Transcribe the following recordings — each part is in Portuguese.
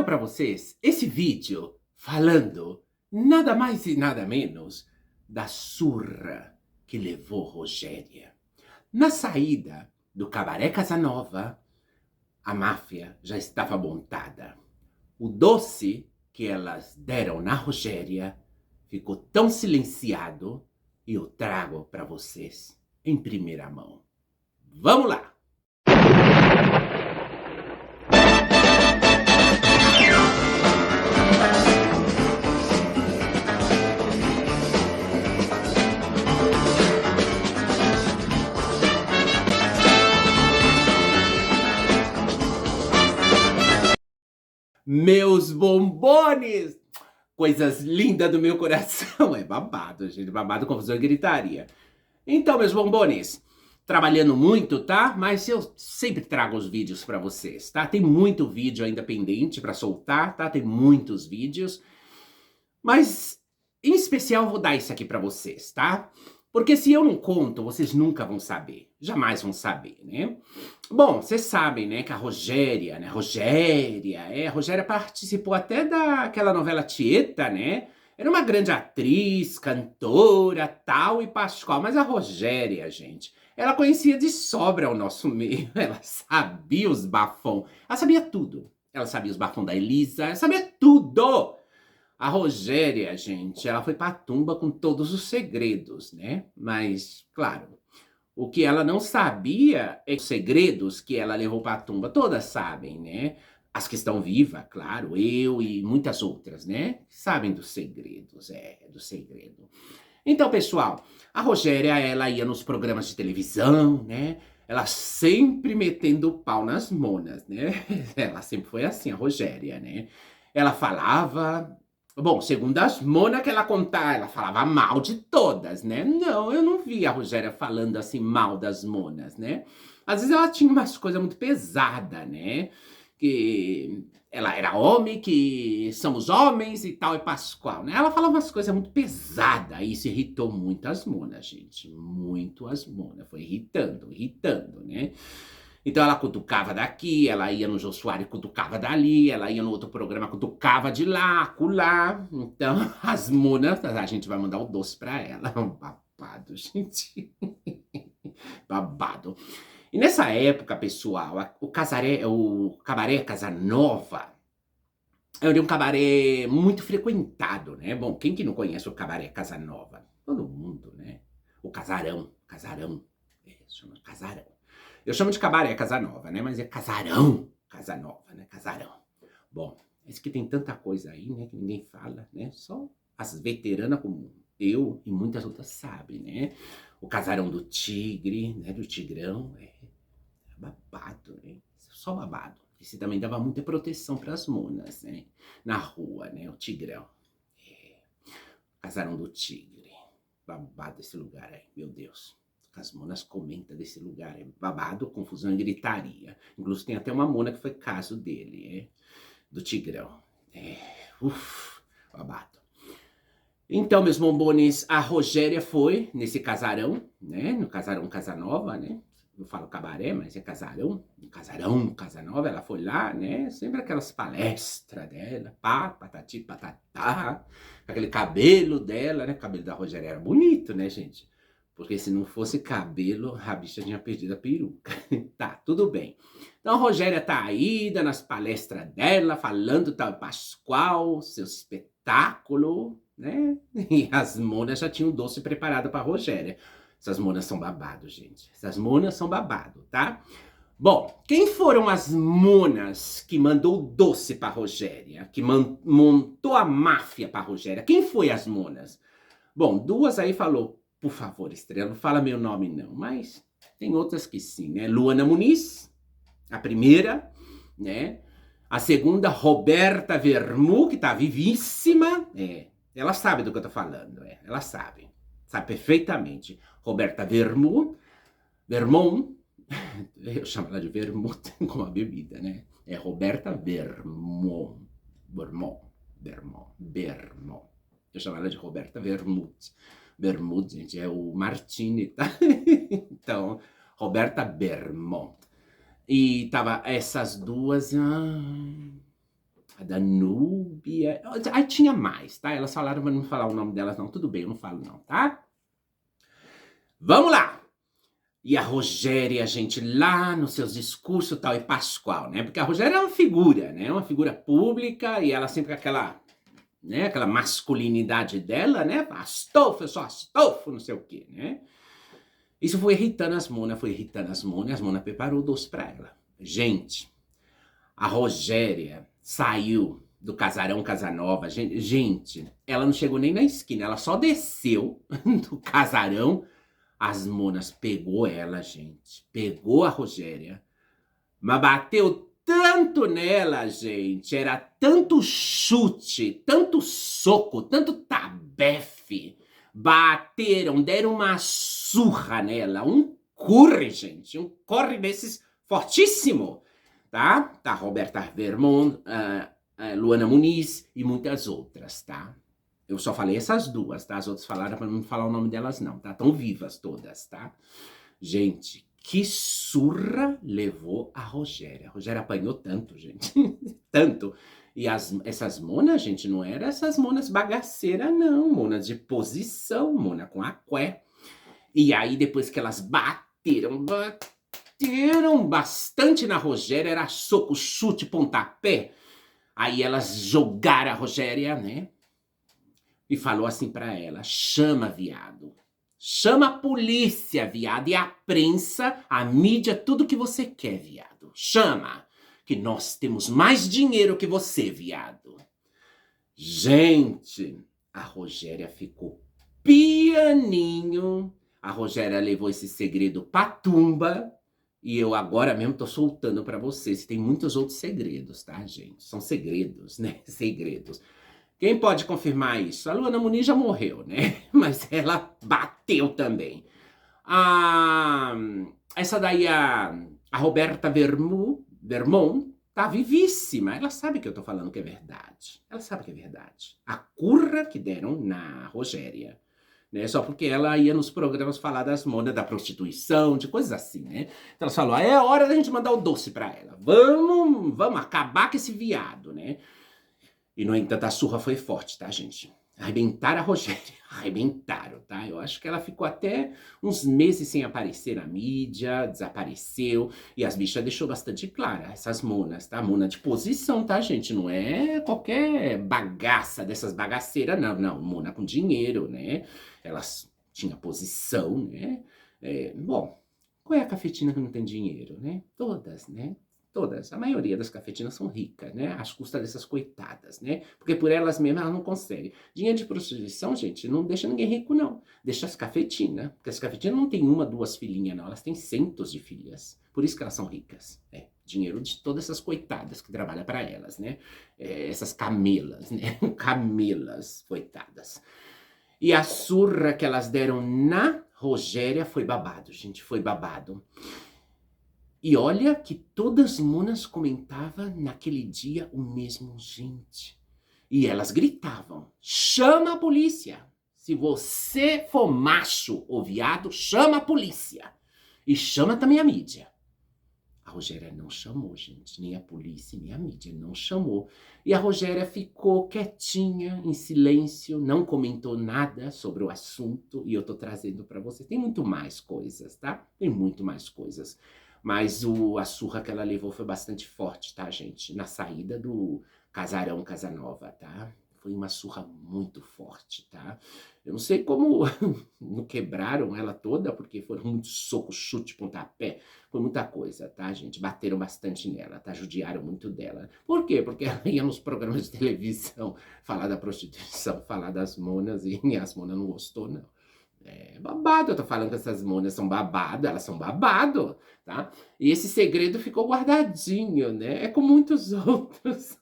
para vocês esse vídeo falando nada mais e nada menos da surra que levou Rogéria. Na saída do Cabaré Casanova, a máfia já estava montada. O doce que elas deram na Rogéria ficou tão silenciado e eu trago para vocês em primeira mão. Vamos lá! Meus bombones! Coisas lindas do meu coração. É babado, gente. Babado, confusão e gritaria. Então, meus bombones, trabalhando muito, tá? Mas eu sempre trago os vídeos pra vocês, tá? Tem muito vídeo ainda pendente pra soltar, tá? Tem muitos vídeos. Mas, em especial, eu vou dar isso aqui pra vocês, tá? Porque se eu não conto, vocês nunca vão saber. Jamais vão saber, né? Bom, vocês sabem, né, que a Rogéria, né? A Rogéria participou até daquela novela Tieta, né? Era uma grande atriz, cantora, tal e pascual. Mas a Rogéria, gente, ela conhecia de sobra o nosso meio. Ela sabia os bafão. Ela sabia tudo. Ela sabia os bafão da Elisa. Ela sabia tudo. A Rogéria, gente, ela foi pra tumba com todos os segredos, né? Mas, claro, o que ela não sabia é que os segredos que ela levou pra tumba, todas sabem, né? As que estão vivas, claro, eu e muitas outras, né? Sabem dos segredos, do segredo. Então, pessoal, a Rogéria, ela ia nos programas de televisão, né? Ela sempre metendo o pau nas monas, né? Ela sempre foi assim, a Rogéria, né? Ela falava... Bom, segundo as monas que ela contava, ela falava mal de todas, né? Não, eu não vi a Rogéria falando assim mal das monas, né? Às vezes ela tinha umas coisas muito pesadas, né? Que ela era homem, que somos homens e tal, e pascual, né? Ela falava umas coisas muito pesadas, e isso irritou muito as monas, gente. Muito as monas, foi irritando, né? Então ela cutucava daqui, ela ia no Jô Soares, cutucava dali, ela ia no outro programa, cutucava de lá, acolá. Então as monas, a gente vai mandar o doce pra ela. Babado, gente. Babado. E nessa época, pessoal, o Cabaré Casanova era um cabaré muito frequentado, né? Bom, quem que não conhece o Cabaré Casanova? Todo mundo, né? O Casarão, chama Casarão. Eu chamo de Cabaré Casanova, né? Mas é Casarão, Casanova, né? Casarão. Bom, esse que tem tanta coisa aí, né? Que ninguém fala, né? Só as veteranas como eu e muitas outras sabem, né? O Casarão do Tigre, né? Do Tigrão, é babado, né? Só babado. Esse também dava muita proteção para as monas, né? Na rua, né? O Tigrão. É. Casarão do Tigre. Babado esse lugar aí, meu Deus. As monas comentam desse lugar, é babado, confusão e gritaria. Inclusive tem até uma mona que foi caso dele, do Tigrão. Babado. Então, meus bombones, a Rogéria foi nesse casarão, né? No Casarão Casanova, né? Eu falo cabaré, mas é casarão. Casarão Casanova, ela foi lá, né? Sempre aquelas palestras dela, patati, patatá. Aquele cabelo dela, né? O cabelo da Rogéria era bonito, né, gente? Porque se não fosse cabelo, a bicha tinha perdido a peruca. Tá, tudo bem. Então a Rogéria tá aí, dando as palestras dela, falando tal Pascoal, seu espetáculo, né? E as monas já tinham doce preparado pra Rogéria. Essas monas são babado, gente. Essas monas são babado, tá? Bom, quem foram as monas que mandou o doce pra Rogéria? Que montou a máfia pra Rogéria? Quem foi as monas? Bom, duas aí falou... Por favor, Estrela, não fala meu nome não, mas tem outras que sim, né? Luana Muniz, a primeira, né? A segunda, Roberta Vermu, que tá vivíssima, ela sabe do que eu tô falando, ela sabe perfeitamente. Roberta Vermont, eu chamo ela de Vermouth como a bebida, né? É Roberta Vermont. Eu chamo ela de Roberta Vermouth. Vermouth, gente, é o Martini, tá? Então, Roberta Vermont. E tava essas duas... a Danúbia. Aí tinha mais, tá? Elas falaram pra não falar o nome delas, não. Tudo bem, eu não falo, não, tá? Vamos lá! E a Rogéria, gente, lá nos seus discursos tal, e Pascoal, né? Porque a Rogéria é uma figura, né? Uma figura pública e ela sempre com aquela, né? Aquela masculinidade dela, né? Astolfo, eu sou Astolfo, não sei o quê, né? Isso foi irritando as monas, e as monas preparou o doce pra ela. Gente, a Rogéria saiu do casarão Casanova, gente, ela não chegou nem na esquina, ela só desceu do casarão. As monas pegou ela, gente. Pegou a Rogéria. Mas bateu tanto nela, gente. Era tanto chute, tanto soco, tanto tabefe. Bateram, deram uma surra nela. Um corre, gente. Um corre desses fortíssimo. Tá? Tá Roberta Vermont, Luana Muniz e muitas outras, tá? Eu só falei essas duas, tá? As outras falaram pra não falar o nome delas, não, tá? Tão vivas todas, tá? Gente, que surra levou a Rogéria. A Rogéria apanhou tanto, gente. Tanto. E essas monas, gente, não eram essas monas bagaceiras, não. Monas de posição, mona com aqué. E aí, depois que elas bateram bastante na Rogéria, era soco, chute, pontapé. Aí elas jogaram a Rogéria, né? E falou assim pra ela: chama, viado. Chama a polícia, viado, e a prensa, a mídia, tudo que você quer, viado. Chama, que nós temos mais dinheiro que você, viado. Gente, a Rogéria ficou pianinho. A Rogéria levou esse segredo pra tumba. E eu agora mesmo tô soltando pra vocês. Tem muitos outros segredos, tá, gente? São segredos, né? Segredos. Quem pode confirmar isso? A Luana Muniz já morreu, né? Mas ela bateu também. Essa daí, a Roberta Vermont, tá vivíssima. Ela sabe que eu tô falando que é verdade. Ela sabe que é verdade. A curra que deram na Rogéria. Né? Só porque ela ia nos programas falar das modas da prostituição, de coisas assim, né? Então ela falou, é hora da gente mandar o doce pra ela. Vamos acabar com esse viado, né? E, no entanto, a surra foi forte, tá, gente? Arrebentaram a Rogéria, arrebentaram, tá? Eu acho que ela ficou até uns meses sem aparecer na mídia, desapareceu, e as bichas deixou bastante clara, essas monas, tá? Mona de posição, tá, gente? Não é qualquer bagaça dessas bagaceiras, não, não. Mona com dinheiro, né? Elas tinham posição, né? Bom, qual é a cafetina que não tem dinheiro, né? Todas, né? Todas, a maioria das cafetinas são ricas, né? Às custas dessas coitadas, né? Porque por elas mesmas elas não conseguem. Dinheiro de prostituição, gente, não deixa ninguém rico, não. Deixa as cafetinas. Porque as cafetinas não têm uma, duas filhinhas, não. Elas têm centos de filhas. Por isso que elas são ricas. Dinheiro de todas essas coitadas que trabalham para elas, né? Essas camelas, né? Camelas, coitadas. E a surra que elas deram na Rogéria foi babado, gente. Foi babado. E olha que todas as monas comentavam naquele dia o mesmo, gente. E elas gritavam, chama a polícia. Se você for macho ou viado, chama a polícia. E chama também a mídia. A Rogéria não chamou, gente. Nem a polícia, nem a mídia. Não chamou. E a Rogéria ficou quietinha, em silêncio. Não comentou nada sobre o assunto. E eu tô trazendo pra você. Tem muito mais coisas, tá? Tem muito mais coisas. Mas a surra que ela levou foi bastante forte, tá, gente? Na saída do casarão Casanova, tá? Foi uma surra muito forte, tá? Eu não sei como não quebraram ela toda, porque foram muitos socos, chute, pontapé. Foi muita coisa, tá, gente? Bateram bastante nela, tá? Judiaram muito dela. Por quê? Porque ela ia nos programas de televisão falar da prostituição, falar das monas, e as monas não gostou, não. Babado, eu tô falando que essas monas são babado, elas são babado, tá? E esse segredo ficou guardadinho, né? É com muitos outros,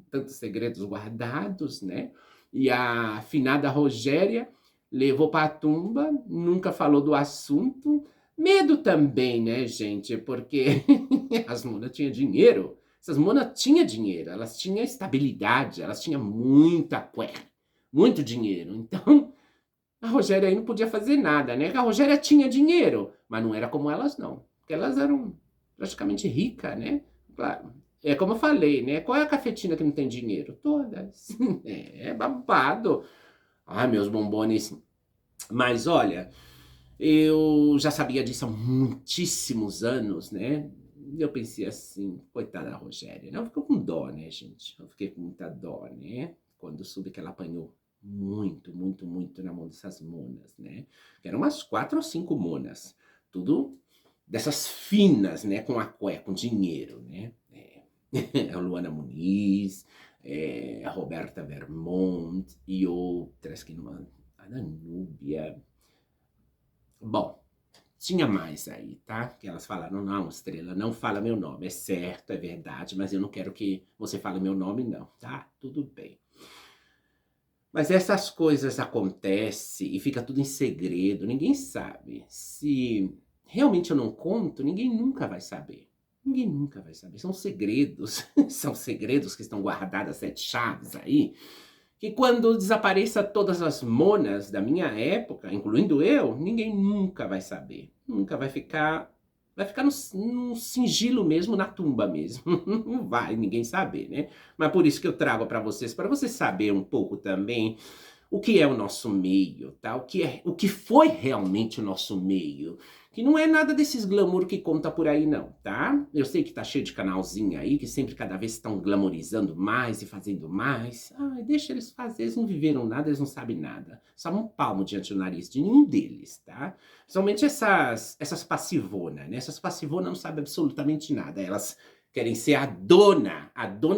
tantos segredos guardados, né? E a finada Rogéria levou pra tumba, nunca falou do assunto. Medo também, né, gente? Porque as monas tinham dinheiro. Essas monas tinham dinheiro, elas tinham estabilidade, elas tinham muita cué, muito dinheiro. Então, a Rogéria aí não podia fazer nada, né? A Rogéria tinha dinheiro, mas não era como elas, não. Porque elas eram praticamente ricas, né? Claro, É como eu falei, né? Qual é a cafetina que não tem dinheiro? Todas. É babado. Ai, meus bombones. Mas olha, eu já sabia disso há muitíssimos anos, né? E eu pensei assim, coitada da Rogéria, né? Eu fiquei com dó, né, gente? Eu fiquei com muita dó, né? Quando eu soube que ela apanhou muito, muito, muito na mão dessas monas, né? Que eram umas 4 ou 5 monas. Tudo dessas finas, né? Com aqué, com dinheiro, né? A Luana Muniz, a Roberta Vermont e outras que não... A Danúbia. Bom, tinha mais aí, tá? Que elas falaram, não, Estrela, não fala meu nome. É certo, é verdade, mas eu não quero que você fale meu nome, não, tá? Tudo bem. Mas essas coisas acontecem e fica tudo em segredo, ninguém sabe. Se realmente eu não conto, ninguém nunca vai saber. Ninguém nunca vai saber. São segredos, são segredos que estão guardados a 7 chaves aí, que quando desapareça todas as monas da minha época, incluindo eu, ninguém nunca vai saber. Nunca vai ficar no sigilo mesmo, na tumba mesmo. Não vai ninguém saber, né? Mas por isso que eu trago para vocês saber um pouco também o que é o nosso meio, tá? O que foi realmente o nosso meio. Que não é nada desses glamour que conta por aí não, tá? Eu sei que tá cheio de canalzinho aí, que sempre cada vez estão glamorizando mais e fazendo mais. Ai, deixa eles fazer, eles não viveram nada, eles não sabem nada. Só um palmo diante do nariz de nenhum deles, tá? Principalmente essas passivonas, né? Essas passivonas não sabem absolutamente nada, elas querem ser a dona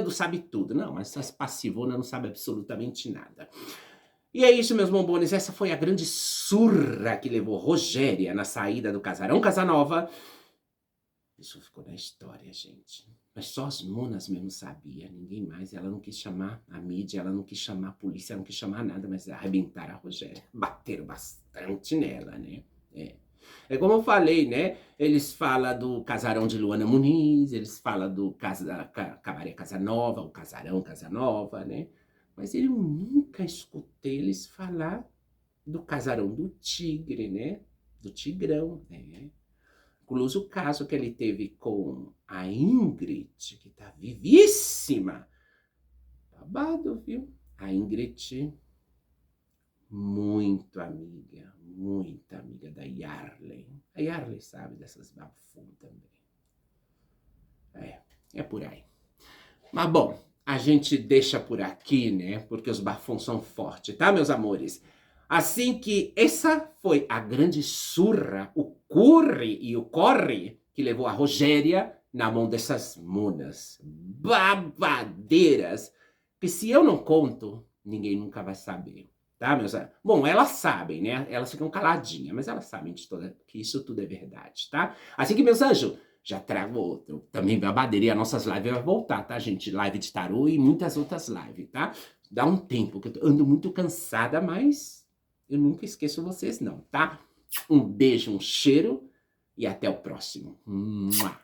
do sabe tudo. Não, mas essas passivonas não sabem absolutamente nada. E é isso, meus bombones, essa foi a grande surra que levou Rogéria na saída do Casarão Casanova. Isso ficou na história, gente. Mas só as monas mesmo sabiam, ninguém mais. Ela não quis chamar a mídia, ela não quis chamar a polícia, ela não quis chamar nada, mas arrebentaram a Rogéria. Bateram bastante nela, né? É como eu falei, né? Eles falam do casarão de Luana Muniz, eles falam do Cabaré Casanova, o Casarão Casanova, né? Mas eu nunca escutei eles falar do casarão do Tigre, né? Do Tigrão, né? Incluso o caso que ele teve com a Ingrid, que tá vivíssima. Babado, viu? A Ingrid, muita amiga da Yarley. A Yarley sabe dessas bafum também. É por aí. Mas bom, a gente deixa por aqui, né? Porque os bafões são fortes, tá, meus amores? Assim que essa foi a grande surra, o curre e o corre que levou a Rogéria na mão dessas monas babadeiras, que se eu não conto, ninguém nunca vai saber, tá, meus amores? Bom, elas sabem, né? Elas ficam caladinhas, mas elas sabem de toda que isso tudo é verdade, tá? Assim que, meus anjos, já trago outro. Também babadeira e as nossas lives vai voltar, tá, gente? Live de tarô e muitas outras lives, tá? Dá um tempo, que eu ando muito cansada, mas eu nunca esqueço vocês não, tá? Um beijo, um cheiro e até o próximo. Mua.